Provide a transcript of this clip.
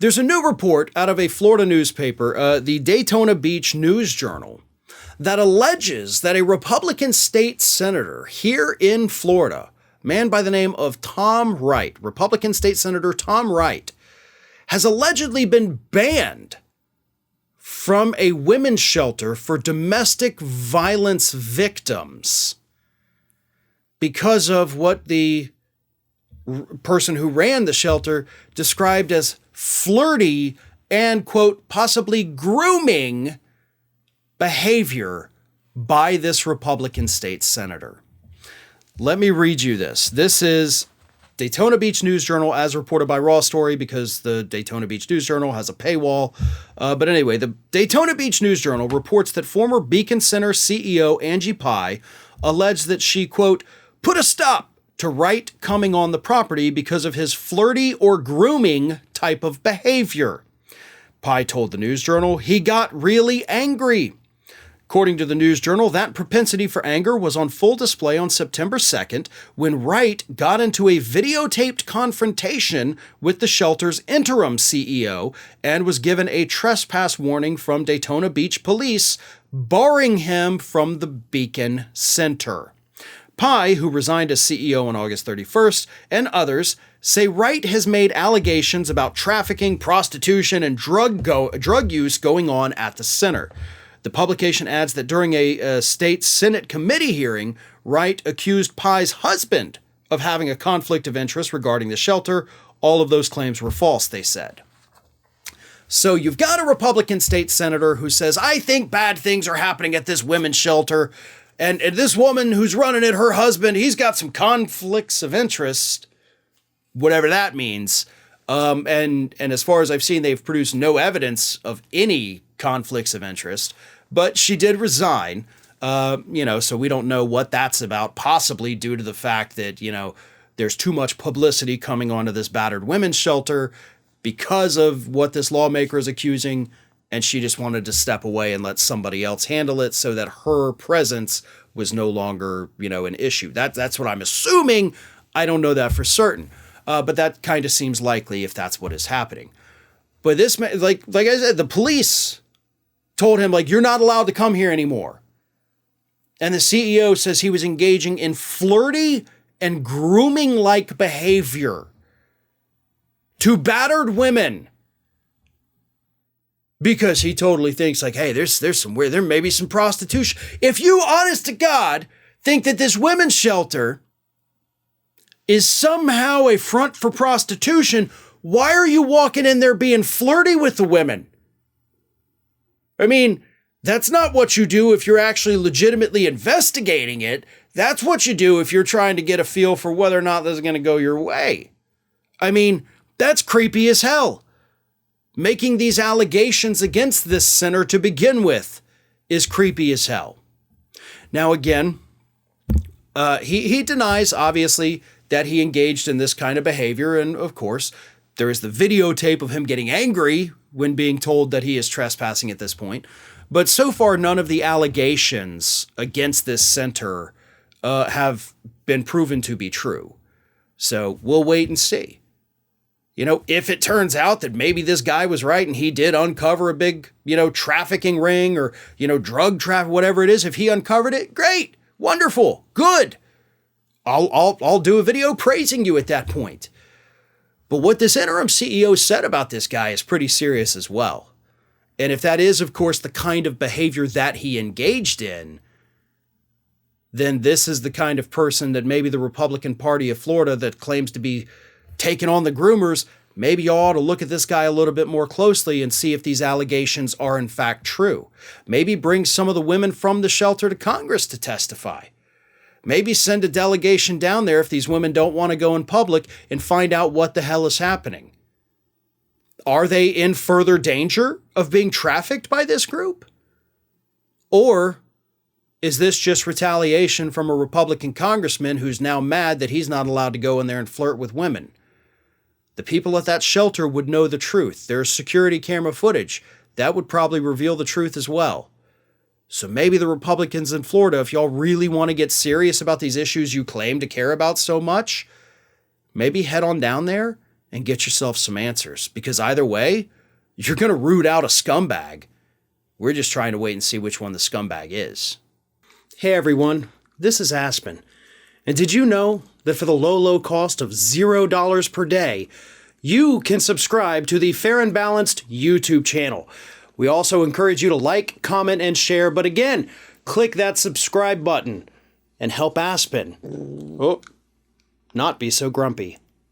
There's a new report out of a Florida newspaper, the Daytona Beach News Journal, that alleges that a Republican state senator here in Florida, a man by the name of Tom Wright, Republican state senator Tom Wright, has allegedly been banned from a women's shelter for domestic violence victims because of what the person who ran the shelter described as flirty and, quote, possibly grooming behavior by this Republican state senator. Let me read you this. This is Daytona Beach News Journal as reported by Raw Story because the Daytona Beach News Journal has a paywall. But anyway, the Daytona Beach News Journal reports that former Beacon Center CEO Angie Pi alleged that she, quote, put a stop to Wright coming on the property because of his flirty or grooming type of behavior. Pi told the News Journal he got really angry. According to the News Journal, that propensity for anger was on full display on September 2nd when Wright got into a videotaped confrontation with the shelter's interim CEO and was given a trespass warning from Daytona Beach Police, barring him from the Beacon Center. Pi, who resigned as CEO on August 31st, and others say Wright has made allegations about trafficking, prostitution, and drug use going on at the center. The publication adds that during a state Senate committee hearing, Wright accused Pi's husband of having a conflict of interest regarding the shelter. All of those claims were false, they said. So you've got a Republican state senator who says, I think bad things are happening at this women's shelter. And this woman who's running it, her husband, he's got some conflicts of interest, whatever that means. And as far as I've seen, they've produced no evidence of any conflicts of interest. But she did resign, so we don't know what that's about, possibly due to the fact that, there's too much publicity coming onto this battered women's shelter because of what this lawmaker is accusing. And she just wanted to step away and let somebody else handle it so that her presence was no longer, an issue. That's what I'm assuming. I don't know that for certain. But that kind of seems likely if that's what is happening. But this, like I said, the police told him, you're not allowed to come here anymore. And the CEO says he was engaging in flirty and grooming-like behavior to battered women. Because he totally thinks hey, there may be some prostitution. If you, honest to God, think that this women's shelter is somehow a front for prostitution, why are you walking in there being flirty with the women? I mean, that's not what you do if you're actually legitimately investigating it. That's what you do if you're trying to get a feel for whether or not this is going to go your way. I mean, that's creepy as hell. Making these allegations against this center to begin with is creepy as hell. Now, again, he denies, obviously, that he engaged in this kind of behavior. And, of course, there is the videotape of him getting angry when being told that he is trespassing at this point. But so far, none of the allegations against this center have been proven to be true. So we'll wait and see. If it turns out that maybe this guy was right and he did uncover a big, trafficking ring or, drug traffic, whatever it is, if he uncovered it, great, wonderful, good. I'll do a video praising you at that point. But what this interim CEO said about this guy is pretty serious as well. And if that is, of course, the kind of behavior that he engaged in, then this is the kind of person that maybe the Republican Party of Florida that claims to be taking on the groomers, maybe you ought to look at this guy a little bit more closely and see if these allegations are in fact true. Maybe bring some of the women from the shelter to Congress to testify. Maybe send a delegation down there if these women don't want to go in public and find out what the hell is happening. Are they in further danger of being trafficked by this group? Or is this just retaliation from a Republican congressman who's now mad that he's not allowed to go in there and flirt with women? The people at that shelter would know the truth. There's security camera footage. That would probably reveal the truth as well. So maybe the Republicans in Florida, if y'all really want to get serious about these issues you claim to care about so much, maybe head on down there and get yourself some answers, because either way, you're going to root out a scumbag. We're just trying to wait and see which one the scumbag is. Hey everyone, this is Aspen. And did you know that for the low cost of $0 per day, you can subscribe to the Fair and Balanced YouTube channel? We also encourage you to like, comment, and share, but again, click that subscribe button and help Aspen not be so grumpy.